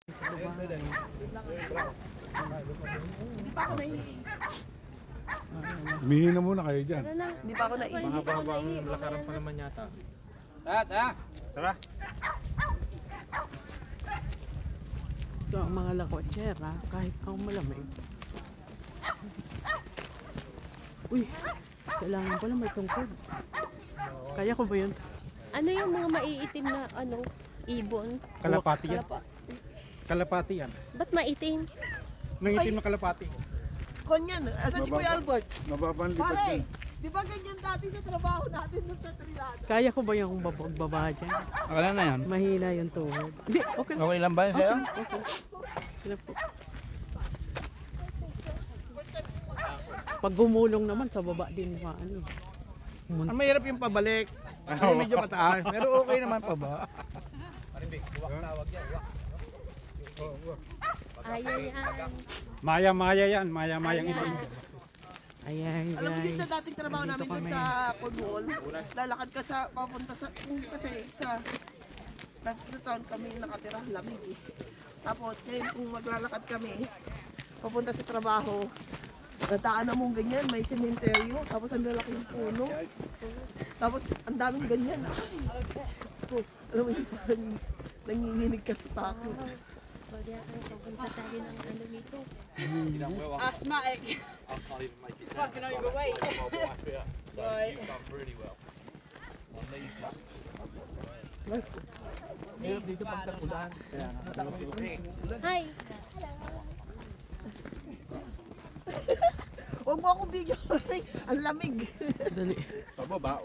Sa baba. Hindi pa ako naihi. Humihingi na muna kayo dyan. Hindi pa ako naihi. Mahaba-habang lakaran pa naman yata. Tara. So ang mga lakotsera, kahit ang malamig. Uy, kailangan pala may tungkod. Kaya ko ba yun? Ano yung mga maiitim na ibon? Kalapati yan. Kalapati yan. Ba't maitim? Nangitim na kalapati. Konyan, asan si Kuya Albert? Mababang lipat Pare, yan. di ba ganyan dati sa trabaho natin dun sa Trinidad? Kaya ko ba yung baba dyan? Wala na yan. Mahina yung tuhod. Hindi, okay lang. Okay lang ba yun sa'yo? Okay. Sila po. Pag gumulong naman sa baba din pa ano. Ang mahirap yung pabalik. Kasi medyo mataas. Pero okay naman pa ba? Ayan yan. Maya-maya yan. Maya-mayang itim. Ayan, Alam mo din guys. sa dating trabaho Dito namin dun kami. sa Cornwall, lalakad ka sa, papunta sa, kasi sa town kami nakatira, lamig eh. Tapos ngayon kung maglalakad kami, papunta sa trabaho, nataanan mong ganyan, may sementeryo, tapos ang lalaki yung puno. Tapos ang daming ganyan. Ay, alam mo yung parang nanginginig ka sa takot. Pag yan, papunta tayo ng ano nito. Asthma eh. Fucking on your way. Right. Dito pagkakulaan. Hi! Huwag mo akong bigyan. Ang lamig. Dali. Pababa.